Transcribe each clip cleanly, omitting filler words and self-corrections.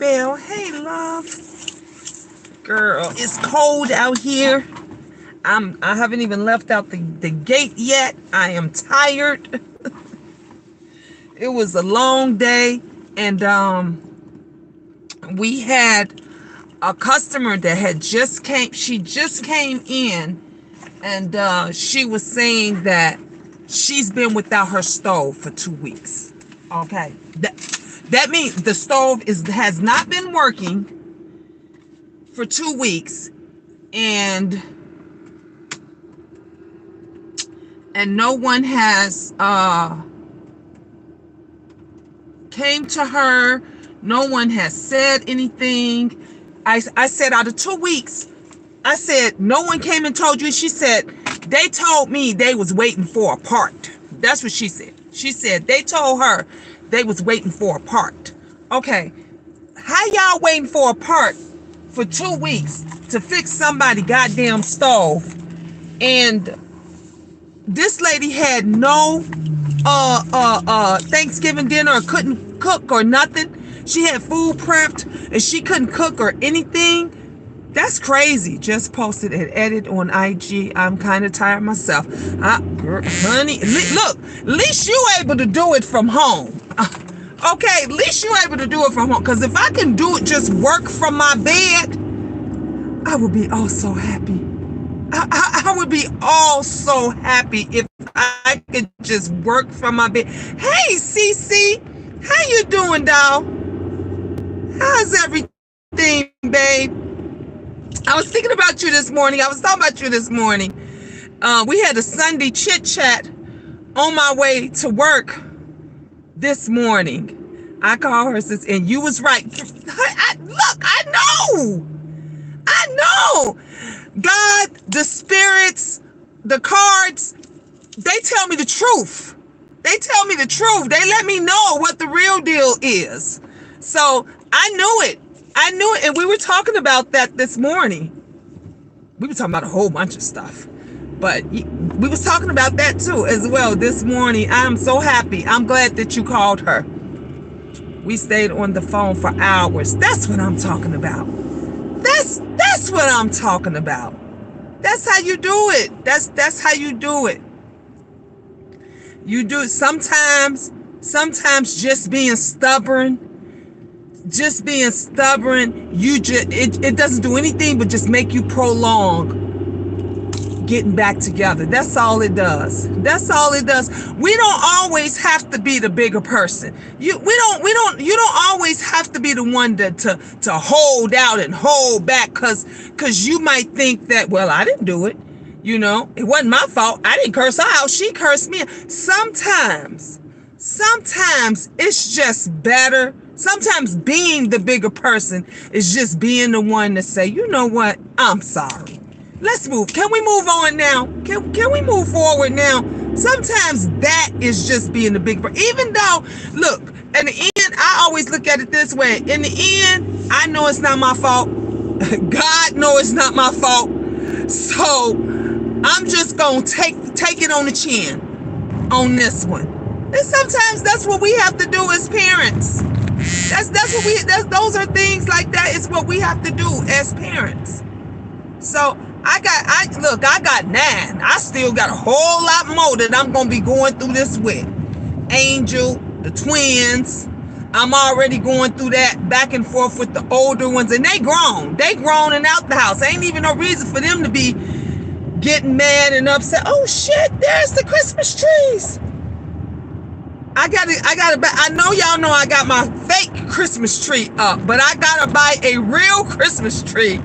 Bell. Hey, love. Girl, it's cold out here. I haven't even left out the gate yet. I am tired. It was a long day, and we had a customer that had just came. She just came in, and she was saying that she's been without her stove for 2 weeks. Okay, that means the stove has not been working for 2 weeks, and no one has came to her. No one has said anything. I said, out of 2 weeks, I said, no one came and told you. She said, they told me they was waiting for a part. That's what she said. She said they told her they was waiting for a part. Okay, how y'all waiting for a part for 2 weeks to fix somebody's goddamn stove? And this lady had no Thanksgiving dinner, or couldn't cook or nothing. She had food prepped and she couldn't cook or anything. That's crazy. Just posted an edit on IG. I'm kind of tired myself. Honey, look, at least you able to do it from home. Okay, at least you able to do it from home. Because if I can do it, just work from my bed, I would be oh so happy. I would be all so happy if I could just work from my bed. Hey, Cece, how you doing, doll? How's everything, babe? I was thinking about you this morning. I was talking about you this morning. We had a Sunday chit chat on my way to work this morning. I called her, sis, and you was right. Look, I know. God, the spirits, the cards, they tell me the truth. They tell me the truth. They let me know what the real deal is. So I knew it. And we were talking about that this morning. We were talking about a whole bunch of stuff. But we was talking about that too as well this morning. I'm so happy. I'm glad that you called her. We stayed on the phone for hours. That's what I'm talking about. That's what I'm talking about. That's how you do it. That's how you do it. You do it sometimes just being stubborn, it doesn't do anything but just make you prolong getting back together. That's all it does. We don't always have to be the bigger person. You don't always have to be the one to hold out and hold back because you might think that, well, I didn't do it. It wasn't my fault. I didn't curse her out. She cursed me. Sometimes it's just better. Sometimes being the bigger person is just being the one to say, you know what? I'm sorry. Let's move. Can we move on now? Can we move forward now? Sometimes that is just being the big person. Even though, look, in the end, I always look at it this way. In the end, I know it's not my fault. God knows it's not my fault. So I'm just going to take it on the chin on this one. And sometimes that's what we have to do as parents. Those are things like that. It's what we have to do as parents. So I got 9. I still got a whole lot more that I'm going to be going through this with. Angel, the twins. I'm already going through that back and forth with the older ones, and they grown and out the house. Ain't even no reason for them to be getting mad and upset. Oh shit, there's the Christmas trees. I know y'all know I got my fake Christmas tree up, but I gotta buy a real Christmas tree.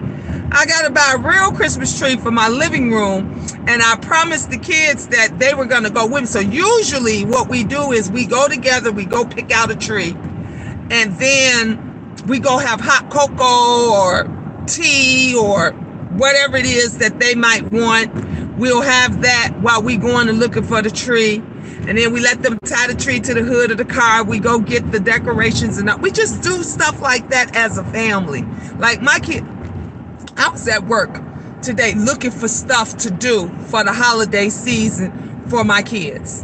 I gotta buy a real Christmas tree for my living room, and I promised the kids that they were gonna go with me. So usually what we do is we go together, we go pick out a tree, and then we go have hot cocoa or tea or whatever it is that they might want. We'll have that while we going and looking for the tree. And then we let them tie the tree to the hood of the car. We go get the decorations, and we just do stuff like that as a family. Like my kid, I was at work today looking for stuff to do for the holiday season for my kids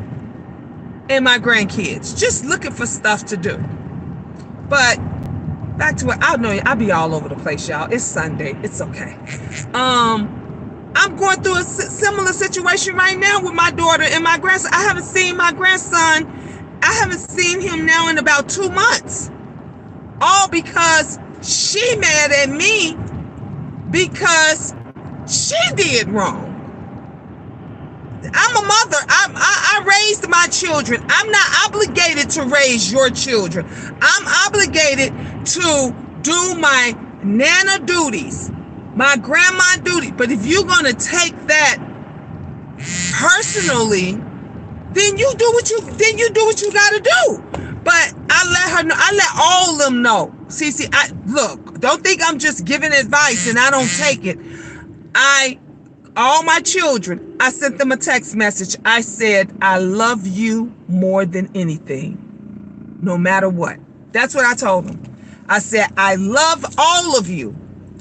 and my grandkids. Just looking for stuff to do. But back to what I know. I'll be all over the place, y'all. It's Sunday. It's okay. I'm going through a similar situation right now with my daughter and my grandson. I haven't seen my grandson. I haven't seen him now in about 2 months. All because she mad at me because she did wrong. I'm a mother. I raised my children. I'm not obligated to raise your children. I'm obligated to do my nana duties, my grandma duty. But if you're gonna take that personally, then you do what you gotta do. But I let her know. I let all of them know. See, look. Don't think I'm just giving advice and I don't take it. All my children, I sent them a text message. I said, I love you more than anything, no matter what. That's what I told them. I said, I love all of you,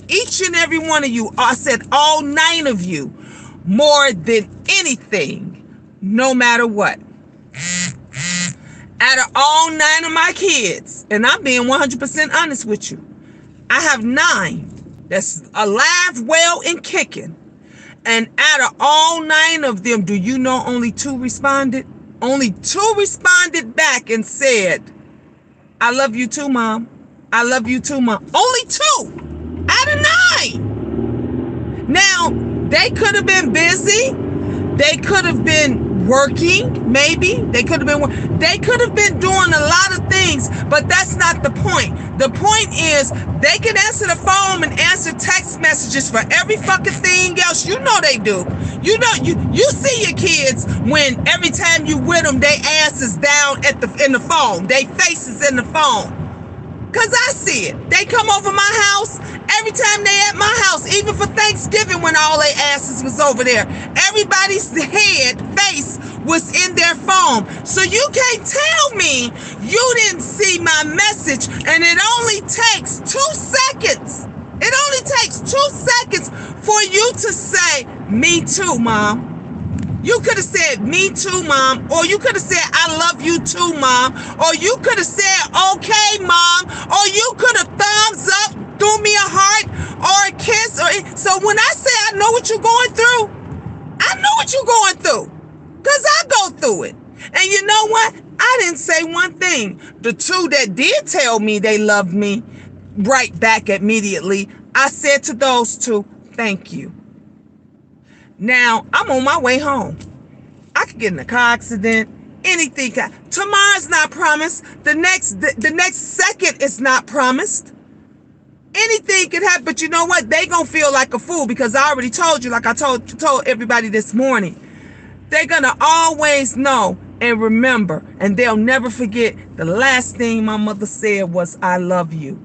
each and every one of you. I said, all 9 of you, more than anything, no matter what. Out of all 9 of my kids, and I'm being 100% honest with you, I have 9 that's alive, well, and kicking. And out of all 9 of them, do you know only 2 responded? Only 2 responded back and said, I love you too, Mom. I love you too, Mom. Only 2 out of 9. Now, they could have been busy. They could have been working, maybe. They could have been doing a lot of things, but that's not the point. The point is they can answer the phone and answer text messages for every fucking thing else. You know they do. You know, you see your kids when every time you with them, they ass is down in the phone. They faces in the phone. Cause I see it. They come over my house every time they at my house, even for Thanksgiving when all their asses was over there. Everybody's face was in their phone. So you can't tell me you didn't see my message, and it only takes 2 seconds. It only takes 2 seconds for you to say, me too, Mom. You could have said, me too, Mom. Or you could have said, I love you too, Mom. Or you could have said, okay, Mom. Or you could have thumbs up, threw me a heart or a kiss. So when I say I know what you're going through, I know what you're going through. Because I go through it. And you know what? I didn't say one thing. The 2 that did tell me they loved me right back immediately, I said to those 2, thank you. Now, I'm on my way home. I could get in a car accident, anything. Tomorrow's not promised. The next second is not promised. Anything could happen, but you know what? They gonna feel like a fool because I already told you, like I told everybody this morning. They're gonna always know and remember, and they'll never forget the last thing my mother said was, I love you.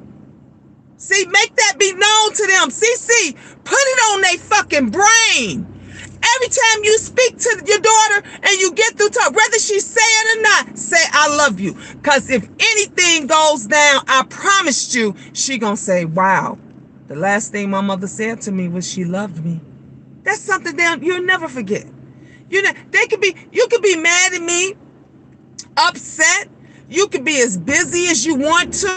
See, make that be known to them. See, put it on their fucking brain. Every time you speak to your daughter and you get through to her, whether she say it or not, say, I love you. Because if anything goes down, I promised you, she gonna say, wow, the last thing my mother said to me was she loved me. That's something that you'll never forget. You could be mad at me, upset. You could be as busy as you want to,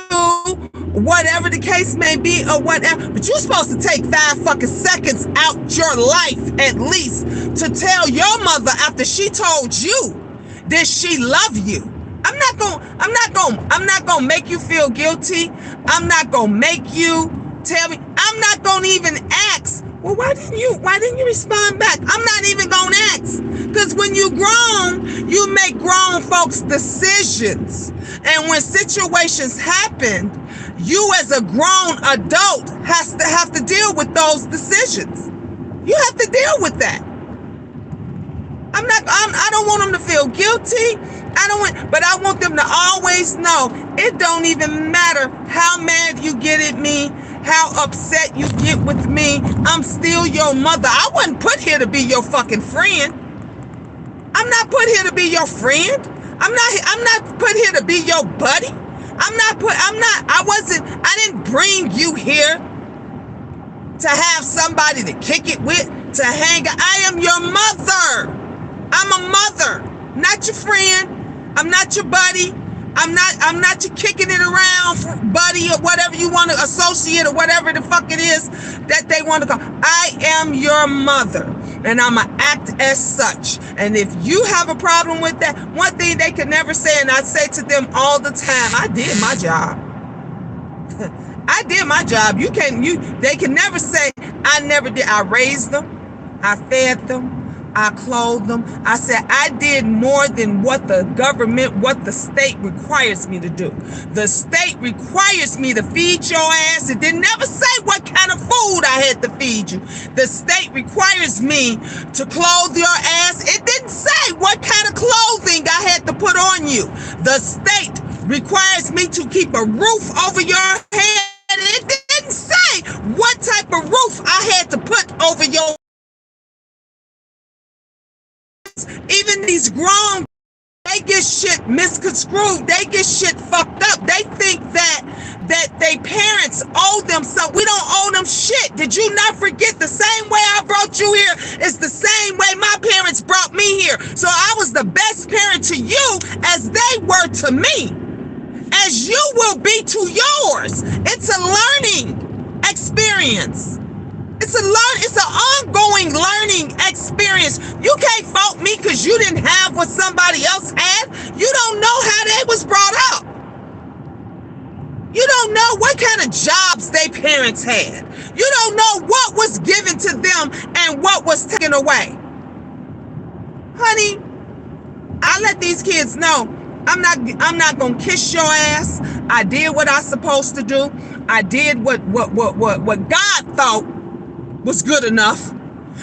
whatever the case may be or whatever. But you're supposed to take 5 fucking seconds out your life at least to tell your mother after she told you that she love you. I'm not gonna make you feel guilty. I'm not gonna make you tell me. I'm not gonna even ask. Well, why didn't you respond back? I'm not even gonna ask. Because when you grown, you make grown folks decisions. And when situations happen, you as a grown adult have to deal with those decisions. You have to deal with that. I don't want them to feel guilty. But I want them to always know it don't even matter how mad you get at me, how upset you get with me. I'm still your mother. I wasn't put here to be your fucking friend. I'm not put here to be your friend. I'm not put here to be your buddy. I didn't bring you here to have somebody to kick it with, to hang out. I am your mother. I'm a mother, not your friend. I'm not your buddy. I'm not your kicking it around buddy or whatever you want to associate or whatever the fuck it is that they want to call. I am your mother and I'm going to act as such. And if you have a problem with that, one thing they can never say, and I say to them all the time, I did my job. I did my job. They can never say I never did. I raised them. I fed them. I clothed them. I said I did more than what the government, what the state requires me to do. The state requires me to feed your ass. It didn't never say what kind of food I had to feed you. The state requires me to clothe your ass. It didn't say what kind of clothing I had to put on you. The state requires me to keep a roof over your head. It didn't say what type of roof I had to put over your. Even these grown, they get shit misconstrued. They get shit fucked up. They think that they parents owe them something. We don't owe them shit. Did you not forget the same way I brought you here is the same way my parents brought me here. So I was the best parent to you as they were to me, as you will be to yours. It's a learning experience. It's an ongoing learning experience. You can't fault me because you didn't have what somebody else had. You don't know how they was brought up. You don't know what kind of jobs their parents had. You don't know what was given to them and what was taken away. Honey, I let these kids know I'm not gonna kiss your ass. I did what I supposed to do. I did what God thought was good enough.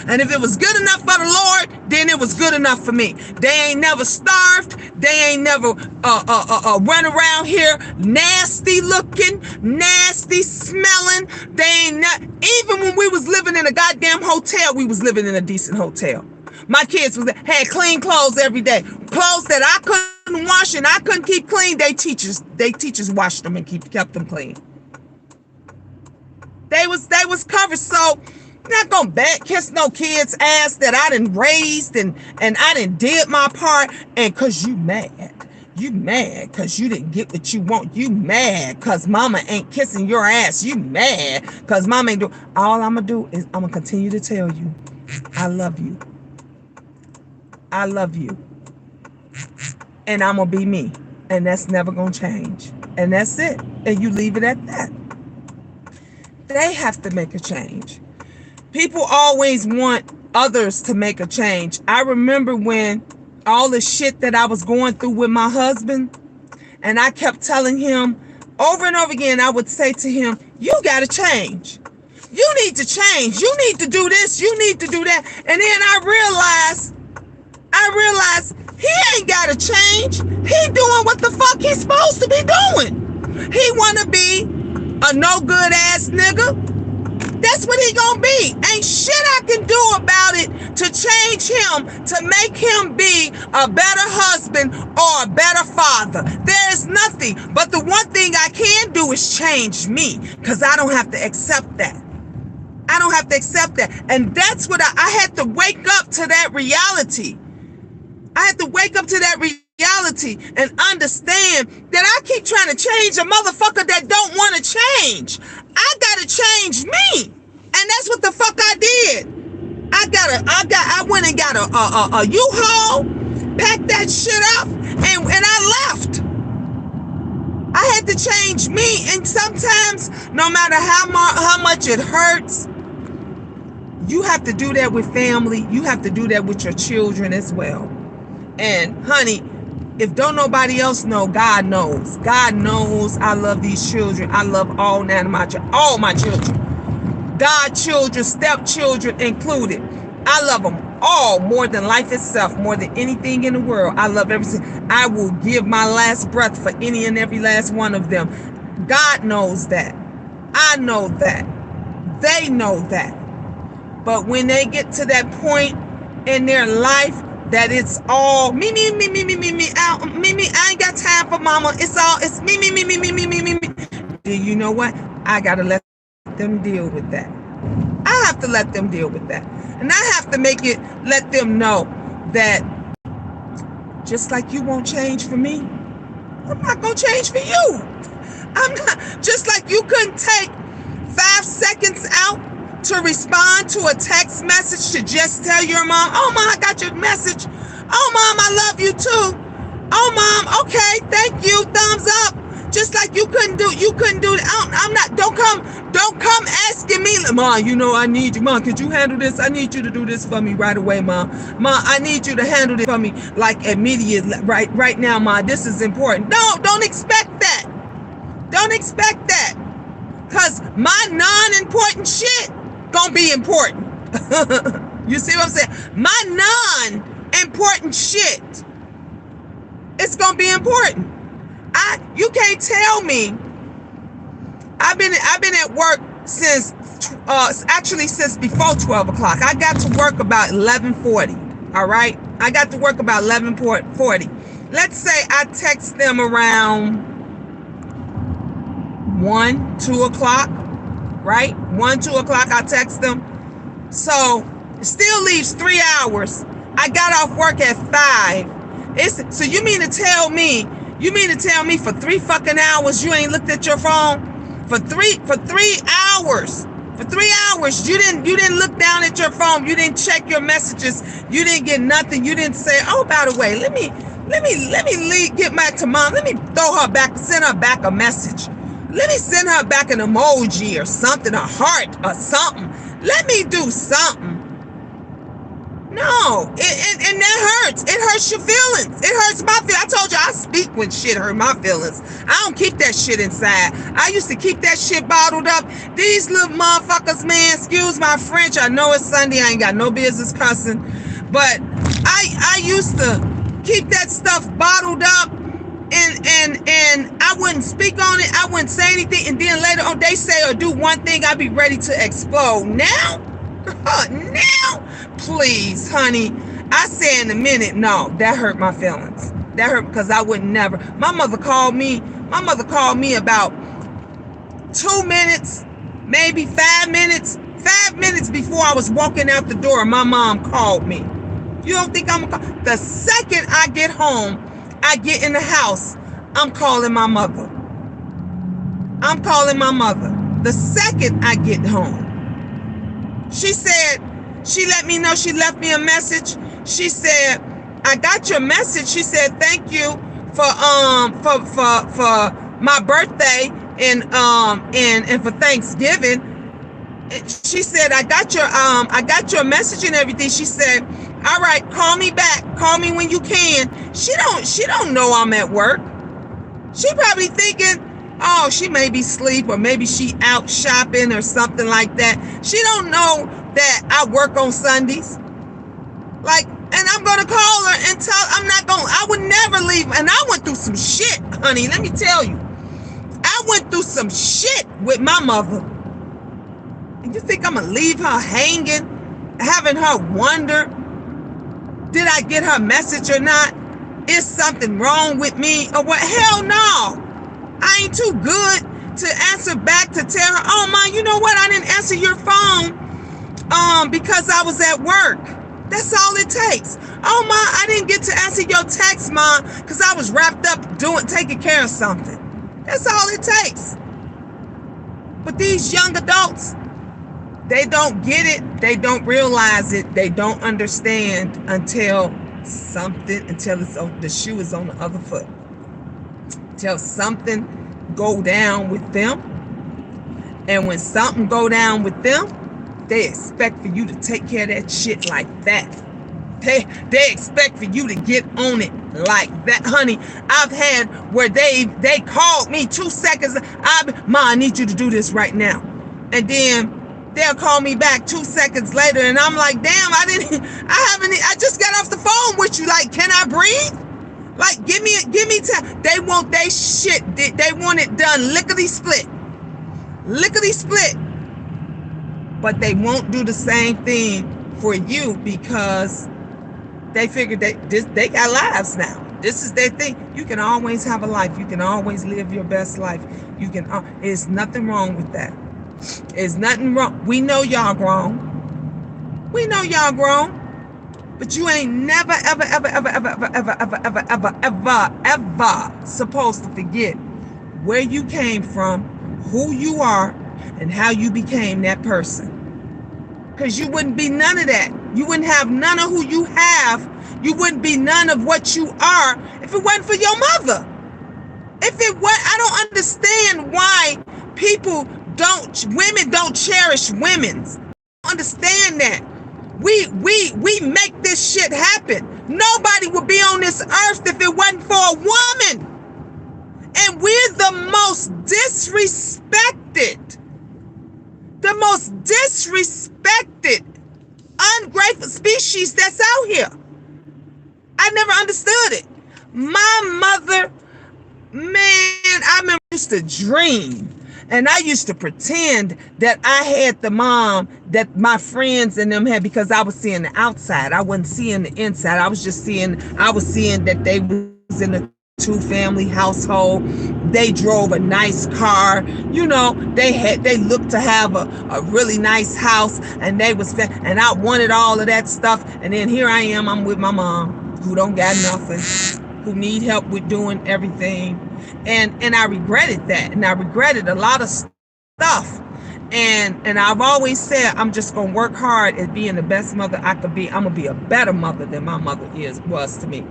And if it was good enough for the Lord, then it was good enough for me. They ain't never starved. They ain't never run around here nasty looking, nasty smelling. They ain't even when we was living in a goddamn hotel, we was living in a decent hotel. My kids had clean clothes every day. Clothes that I couldn't wash and I couldn't keep clean. They teachers washed them and kept them clean. They was covered. So I'm not gonna kiss no kid's ass that I done raised and I done did my part. And cause you mad cause you didn't get what you want. You mad cause mama ain't kissing your ass. You mad cause mama ain't do. All I'm gonna do is I'm gonna continue to tell you, I love you. I love you. And I'm gonna be me. And that's never gonna change. And that's it. And you leave it at that. They have to make a change. People always want others to make a change. I remember when all the shit that I was going through with my husband, and I kept telling him over and over again, I would say to him, you got to change. You need to change. You need to do this. You need to do that. And then I realized he ain't got to change. He doing what the fuck he's supposed to be doing. He want to be a no good ass nigga. That's what he gonna be. Ain't shit I can do about it to change him, to make him be a better husband or a better father. There is nothing. But the one thing I can do is change me, because I don't have to accept that. I don't have to accept that. And that's what I had to wake up to that reality. I had to wake up to that reality and understand that I keep trying to change a motherfucker that don't want to change. I gotta change me. And that's what the fuck I did. I went and got a U-Haul, packed that shit up, and I left. I had to change me. And sometimes, no matter how much it hurts, you have to do that with family. You have to do that with your children as well. And honey, if don't nobody else know, God knows. God knows I love these children. I love all my children. Godchildren, stepchildren included. I love them all more than life itself, more than anything in the world. I love everything. I will give my last breath for any and every last one of them. God knows that. I know that. They know that. But when they get to that point in their life that it's all me, I ain't got time for mama. It's me. Do you know what? I gotta let them deal with that. I have to let them deal with that. And I have to let them know that just like you won't change for me, I'm not gonna change for you. I'm not, just like you couldn't take 5 seconds out to respond to a text message to just tell your mom, oh mom, I got your message. Oh mom, I love you too. Oh mom, okay, thank you, thumbs up. Just like you couldn't do that. I'm not, don't come asking me, mom, you know I need you. Mom, could you handle this? I need you to do this for me right away, mom. Mom, I need you to handle this for me like immediately, right now, mom. This is important. No, don't expect that. Don't expect that. Because my non-important shit gonna be important. You see what I'm saying? My non-important shit, it's gonna be important. You can't tell me. I've been at work since actually since before 12 o'clock. I got to work about 11:40. All right, I got to work about 11:40. Let's say I text them around 1, 2 o'clock, right? 1, 2 o'clock, I text them. So it still leaves 3 hours. I got off work at 5. So you mean to tell me for 3 fucking hours you ain't looked at your phone? For 3 hours. For 3 hours, you didn't look down at your phone. You didn't check your messages. You didn't get nothing. You didn't say, oh, by the way, let me get back to mom. Let me send her back a message. Let me send her back an emoji or something, a heart or something. Let me do something. No, and that hurts. It hurts your feelings. It hurts my feelings. I told you I speak when shit hurt my feelings. I don't keep that shit inside. I used to keep that shit bottled up. These little motherfuckers, man, excuse my French. I know it's Sunday. I ain't got no business cussing. But I used to keep that stuff bottled up. And I wouldn't speak on it. I wouldn't say anything. And then later on, they say or do one thing, I'd be ready to explode. Now, please, honey. I say in a minute, no, that hurt my feelings. That hurt because I would never. My mother called me about 2 minutes, maybe 5 minutes. 5 minutes before I was walking out the door, my mom called me. You don't think I'm gonna call? The second I get home, I get in the house, I'm calling my mother. I'm calling my mother. The second I get home. She said, she let me know, she left me a message. She said, I got your message. She said, thank you for my birthday and for Thanksgiving. She said, I got your message and everything. She said, all right, call me back. Call me when you can. She don't know I'm at work. She probably thinking, oh, she may be asleep or maybe she out shopping or something like that. She don't know that I work on Sundays. Like, and I'm going to call her and tell, I would never leave. And I went through some shit, honey. Let me tell you. I went through some shit with my mother. And you think I'm going to leave her hanging, having her wonder, did I get her message or not? Is something wrong with me or what? Hell no. I ain't too good to answer back to tell her, oh, Mom, you know what? I didn't answer your phone because I was at work. That's all it takes. Oh, Mom, I didn't get to answer your text, Mom, because I was wrapped up taking care of something. That's all it takes. But these young adults, they don't get it. They don't realize it. They don't understand until the shoe is on the other foot. Till something go down with them. And when something go down with them, they expect for you to take care of that shit like that. They expect for you to get on it like that, honey. I've had where they called me 2 seconds. Ma, I need you to do this right now. And then they'll call me back 2 seconds later, and I'm like, damn, I just got off the phone with you. Like, can I breathe? Like, give me time. They want they shit. They want it done lickety split. But they won't do the same thing for you because they figure they got lives now. This is their thing. You can always have a life. You can always live your best life. There's nothing wrong with that. There's nothing wrong. We know y'all grown. But you ain't never, ever, ever, ever, ever, ever, ever, ever, ever, ever, ever, ever supposed to forget where you came from, who you are, and how you became that person. Because you wouldn't be none of that. You wouldn't have none of who you have. You wouldn't be none of what you are if it wasn't for your mother. If it was, I don't understand why women don't cherish women's. I don't understand that. We make this shit happen. Nobody would be on this earth if it wasn't for a woman. And we're the most disrespected, ungrateful species that's out here. I never understood it. My mother, man, I used to dream. And I used to pretend that I had the mom that my friends and them had, because I was seeing the outside. I wasn't seeing the inside. I was seeing that they was in a 2-family household. They drove a nice car. You know, they looked to have a really nice house, and and I wanted all of that stuff. And then here I am, I'm with my mom who don't got nothing, who need help with doing everything. And I regretted that. And I regretted a lot of stuff. And I've always said, I'm just going to work hard at being the best mother I could be. I'm going to be a better mother than my mother was to me.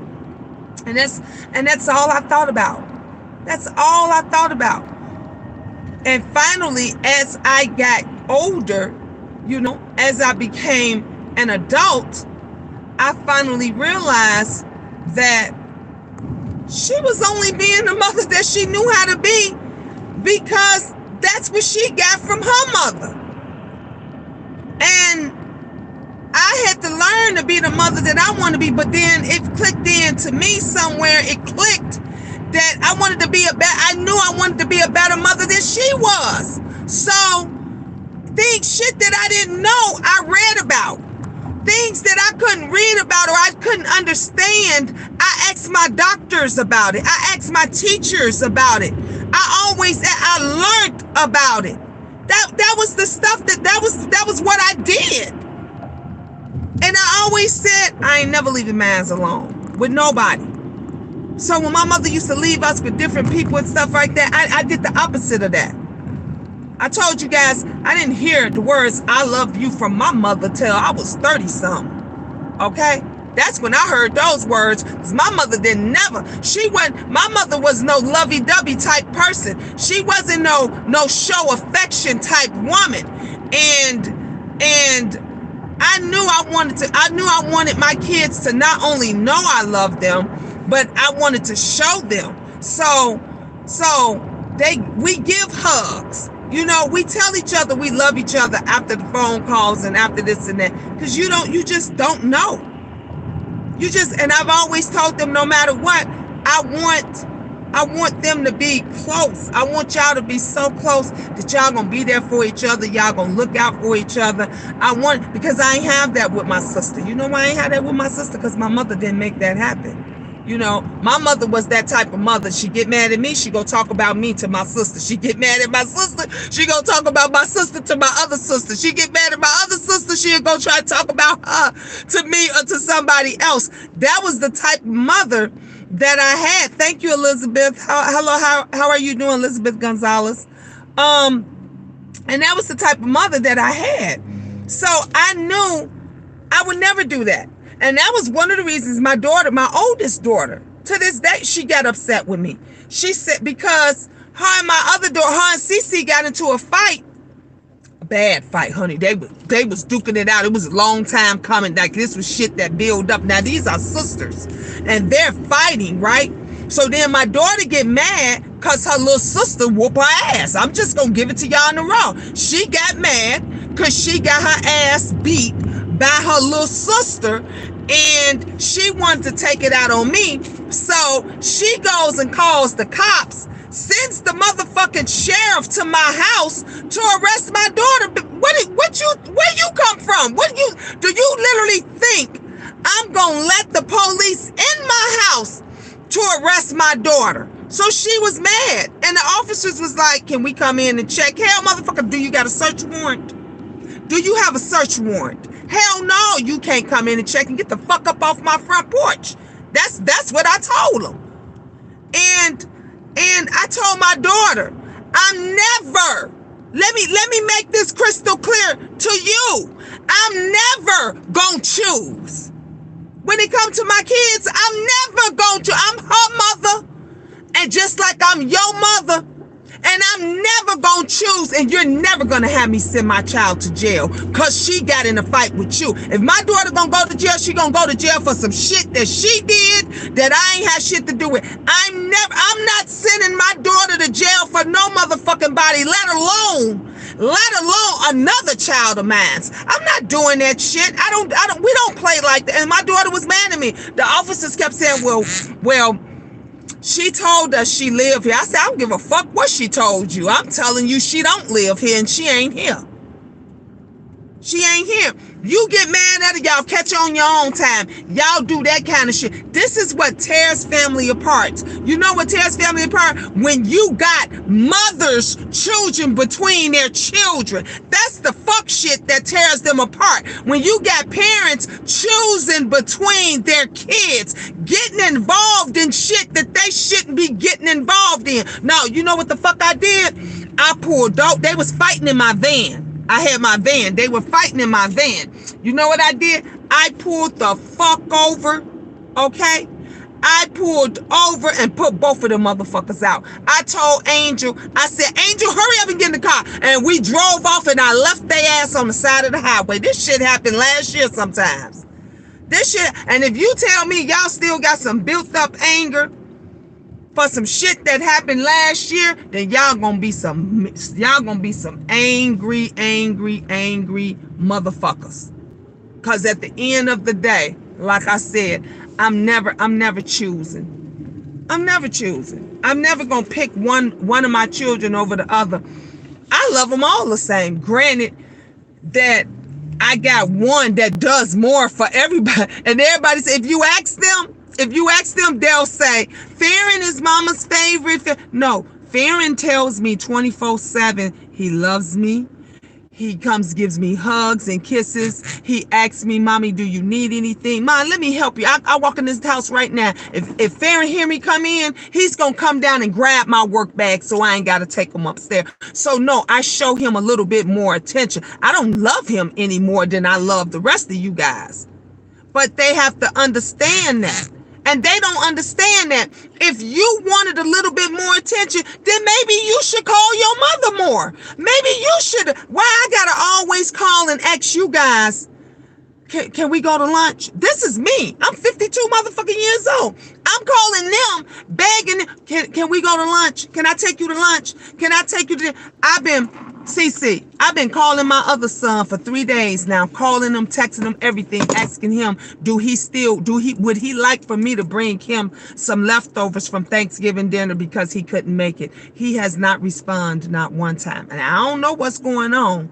And that's all I thought about. That's all I thought about. And finally, as I got older, you know, as I became an adult, I finally realized that she was only being the mother that she knew how to be because that's what she got from her mother. And I had to learn to be the mother that I want to be, but then it clicked into me somewhere. It clicked that I wanted to be I knew I wanted to be a better mother than she was. So shit that I didn't know, I read about. Things that I couldn't read about or I couldn't understand, I asked my doctors about it. I asked my teachers about it. I learned about it. That was the stuff that was what I did. And I always said, I ain't never leaving mine alone with nobody. So when my mother used to leave us with different people and stuff like that, I did the opposite of that. I told you guys, I didn't hear the words, I love you from my mother till I was 30-something. Okay? That's when I heard those words. Because my mother my mother was no lovey-dovey type person. She wasn't no show affection type woman. And I knew I wanted my kids to not only know I loved them, but I wanted to show them. So we give hugs. You know, we tell each other we love each other after the phone calls and after this and that, because you just don't know. And I've always told them, no matter what, I want them to be close. I want y'all to be so close that y'all gonna be there for each other. Y'all gonna look out for each other. Because I ain't have that with my sister. You know why I ain't have that with my sister? Because my mother didn't make that happen. You know, my mother was that type of mother. She get mad at me, she go talk about me to my sister. She get mad at my sister, she go talk about my sister to my other sister. She get mad at my other sister, she'll go try to talk about her to me or to somebody else. That was the type of mother that I had. Thank you, Elizabeth. How are you doing, Elizabeth Gonzalez? And that was the type of mother that I had. So I knew I would never do that. And that was one of the reasons my oldest daughter, to this day, she got upset with me. She said, because her and my other daughter, her and Cece got into a fight. A bad fight, honey. They was duking it out. It was a long time coming. Like, this was shit that built up. Now, these are sisters. And they're fighting, right? So then my daughter get mad because her little sister whoop her ass. I'm just going to give it to y'all in a row. She got mad because she got her ass beat by her little sister, and she wanted to take it out on me. So she goes and calls the cops, sends the motherfucking sheriff to my house to arrest my daughter. Where you come from? Do you literally think I'm gonna let the police in my house to arrest my daughter? So she was mad, and the officers was like, can we come in and check? Hell, motherfucker, do you got a search warrant? Do you have a search warrant? Hell no, you can't come in and check and get the fuck up off my front porch. That's what I told him. And I told my daughter, I'm never, let me make this crystal clear to you. I'm never gonna choose. When it comes to my kids, I'm never going to. I'm her mother. And just like I'm your mother, and I'm never going to choose, and you're never going to have me send my child to jail because she got in a fight with you. If my daughter going to go to jail, she going to go to jail for some shit that she did that I ain't had shit to do with. I'm not sending my daughter to jail for no motherfucking body, let alone another child of mine. I'm not doing that shit. We don't play like that. And my daughter was mad at me. The officers kept saying, well, she told us she lived here. I said, I don't give a fuck what she told you. I'm telling you she don't live here and she ain't here. She ain't here. You get mad at her, y'all catch on your own time. Y'all do that kind of shit. This is what tears family apart. You know what tears family apart? When you got mothers choosing between their children. That's the fuck shit that tears them apart. When you got parents choosing between their kids, getting involved in shit that they shouldn't be getting involved in. No, you know what the fuck I did? I pulled out. They was fighting in my van. I had my van. They were fighting in my van. You know what I did? I pulled the fuck over, okay? I pulled over and put both of them motherfuckers out. I told Angel, I said, Angel, hurry up and get in the car. And we drove off and I left their ass on the side of the highway. This shit happened last year sometimes. This shit, and if you tell me y'all still got some built up anger for some shit that happened last year, then y'all gonna be some angry motherfuckers. Cause at the end of the day, like I said, I'm never choosing. I'm never choosing. I'm never gonna pick one of my children over the other. I love them all the same. Granted that I got one that does more for everybody, and everybody says, if you ask them, they'll say, Farron is mama's favorite. No, Farron tells me 24/7 he loves me. He comes, gives me hugs and kisses. He asks me, Mommy, do you need anything? Mom, let me help you. I walk in this house right now. If Farron hear me come in, he's going to come down and grab my work bag so I ain't got to take him upstairs. So no, I show him a little bit more attention. I don't love him any more than I love the rest of you guys. But they have to understand that. And they don't understand that. If you wanted a little bit more attention, then maybe you should call your mother more. Maybe you should. Why I gotta always call and ask you guys, can we go to lunch? This is me. I'm 52 motherfucking years old. I'm calling them, begging them, can we go to lunch? Can I take you to lunch? Can I take you to... I've been calling my other son for 3 days now, calling him, texting him, everything, asking him, would he like for me to bring him some leftovers from Thanksgiving dinner because he couldn't make it. He has not responded, not one time. And I don't know what's going on.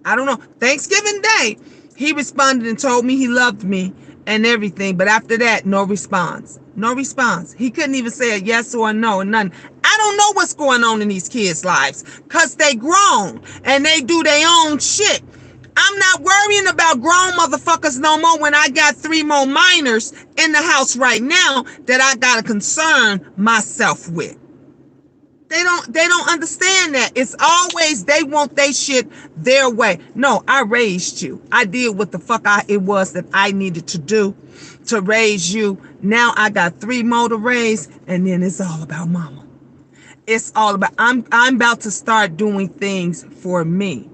I don't know. Thanksgiving Day, he responded and told me he loved me and everything. But after that, no response. No response. He couldn't even say a yes or a no or nothing. I don't know what's going on in these kids' lives because they grown and they do their own shit. I'm not worrying about grown motherfuckers no more when I got 3 more minors in the house right now that I got to concern myself with. They don't understand that. It's always they want their shit their way. No, I raised you. I did what the fuck it was that I needed to do to raise you. Now I got 3 more to raise, and then it's all about mama. It's all about, I'm about to start doing things for me.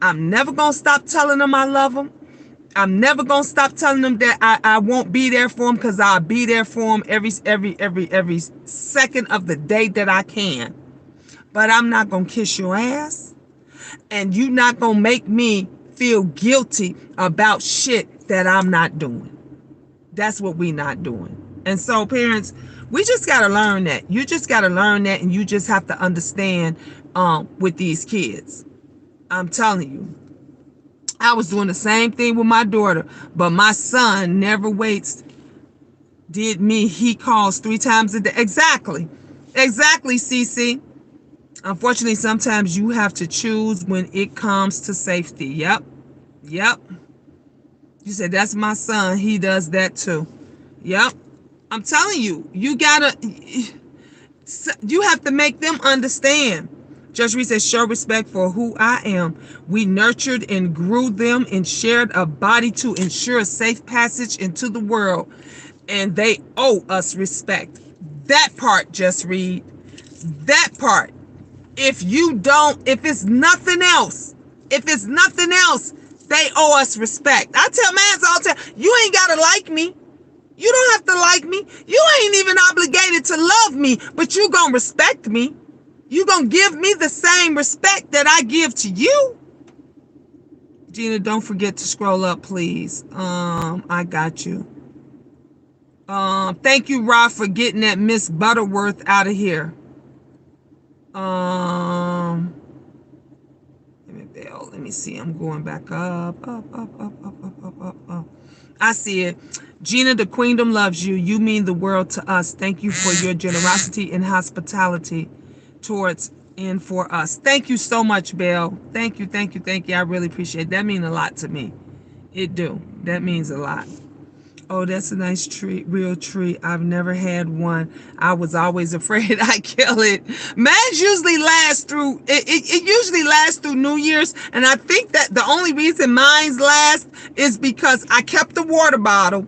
I'm never going to stop telling them I love them. I'm never going to stop telling them that I won't be there for them, because I'll be there for them every second of the day that I can. But I'm not going to kiss your ass, and you're not going to make me feel guilty about shit that I'm not doing. That's what we not doing. And so parents, we just got to learn that. You just got to learn that, and you just have to understand with these kids. I'm telling you, I was doing the same thing with my daughter, but my son never waits. Did me, he calls 3 times a day. Exactly, CC. Unfortunately, sometimes you have to choose when it comes to safety. Yep. You said, that's my son. He does that too. Yep. I'm telling you, you have to make them understand. Judge Reed says, show respect for who I am. We nurtured and grew them and shared a body to ensure a safe passage into the world. And they owe us respect. That part, Just Read. That part. If it's nothing else, they owe us respect. I tell mans all the time, you ain't got to like me. You don't have to like me. You ain't even obligated to love me, but you gonna respect me. You gonna give me the same respect that I give to you. Gina, don't forget to scroll up, please. I got you. Thank you, Rob, for getting that Miss Butterworth out of here. Let me see. I'm going back up. I see it. Gina, the queendom loves you. You mean the world to us. Thank you for your generosity and hospitality towards and for us. Thank you so much, Belle. Thank you. I really appreciate it. That means a lot to me. It do. That means a lot. Oh, that's a nice tree, real tree. I've never had one. I was always afraid I'd kill it. Mine usually lasts through, it usually lasts through New Year's. And I think that the only reason mine's last is because I kept the water bottle.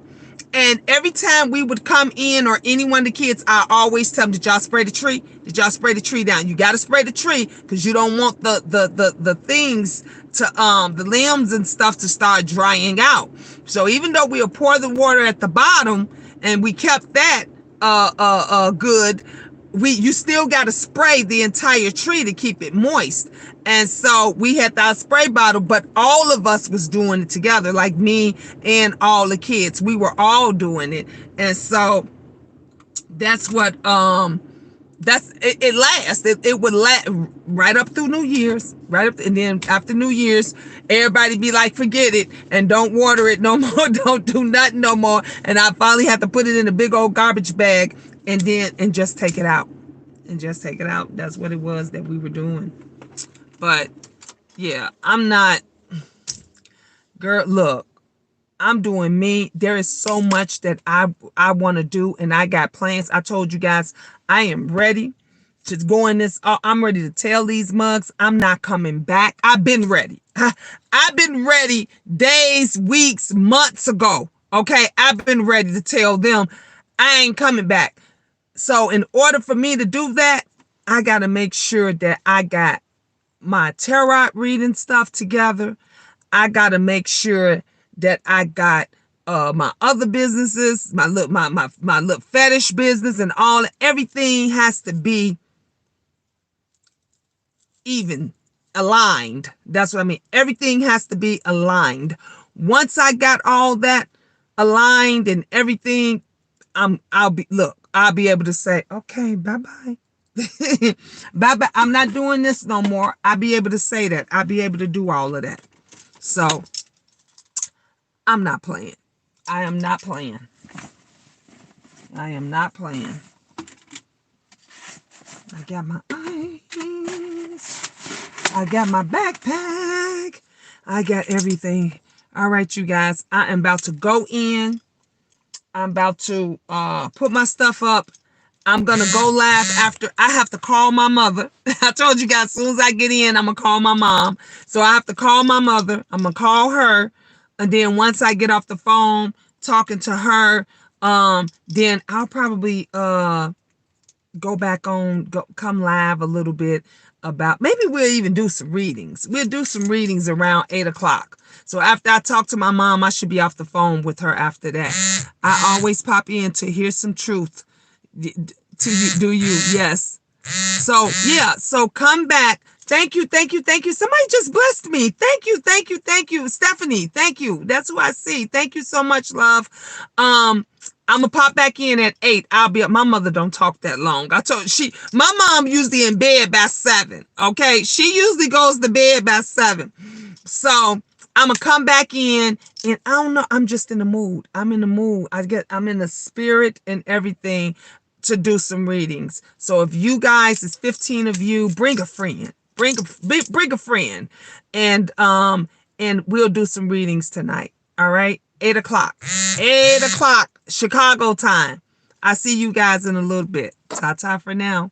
And every time we would come in, or any one of the kids, I always tell them, did y'all spray the tree? Did y'all spray the tree down? You got to spray the tree because you don't want the things to, the limbs and stuff to start drying out. So even though we'll pour the water at the bottom and we kept that, good, you still got to spray the entire tree to keep it moist. And so we had our spray bottle, but all of us was doing it together, like me and all the kids. We were all doing it. And so that's what, it lasts. It would last right up through New Year's, and then after New Year's, everybody be like, forget it, and don't water it no more. Don't do nothing no more. And I finally had to put it in a big old garbage bag and just take it out. That's what it was that we were doing. But yeah, I'm not, girl, look, I'm doing me. There is so much that I want to do, and I got plans. I told you guys, I am ready to go in this. I'm ready to tell these mugs I'm not coming back. I've been ready. I've been ready days, weeks, months ago. Okay, I've been ready to tell them I ain't coming back. So in order for me to do that, I got to make sure that I got my tarot reading stuff together. I got to make sure that I got my other businesses, my little fetish business, and everything has to be even aligned. That's what I mean. Everything has to be aligned. Once I got all that aligned and everything, I'll be able to say, okay, bye-bye. Bye-bye. I'm not doing this no more. I'll be able to say that. I'll be able to do all of that. So I'm not playing. I am not playing. I got my eyes. I got my backpack. I got everything. All right, you guys. I am about to go in. I'm about to put my stuff up. I'm going to go live after. I have to call my mother. I told you guys, as soon as I get in, I'm going to call my mom. So I have to call my mother. I'm going to call her. And then once I get off the phone talking to her, then I'll probably go back on, come live a little bit about, maybe we'll even do some readings. We'll do some readings around 8 o'clock. So after I talk to my mom, I should be off the phone with her after that. I always pop in to hear some truth. To you, do you? Yes. So yeah, so come back. Thank you. Somebody just blessed me. Thank you. Stephanie, thank you. That's who I see. Thank you so much, love. I'm gonna pop back in at 8. I'll be up. My mother don't talk that long. My mom usually in bed by 7. Okay. She usually goes to bed by 7. So I'm gonna come back in, and I don't know. I'm just in the mood. I'm in the mood. I'm in the spirit and everything to do some readings. So if you guys, it's 15 of you, bring a friend. Bring a friend, and we'll do some readings tonight. All right. 8 o'clock. 8 o'clock Chicago time. I see you guys in a little bit. Ta-ta for now.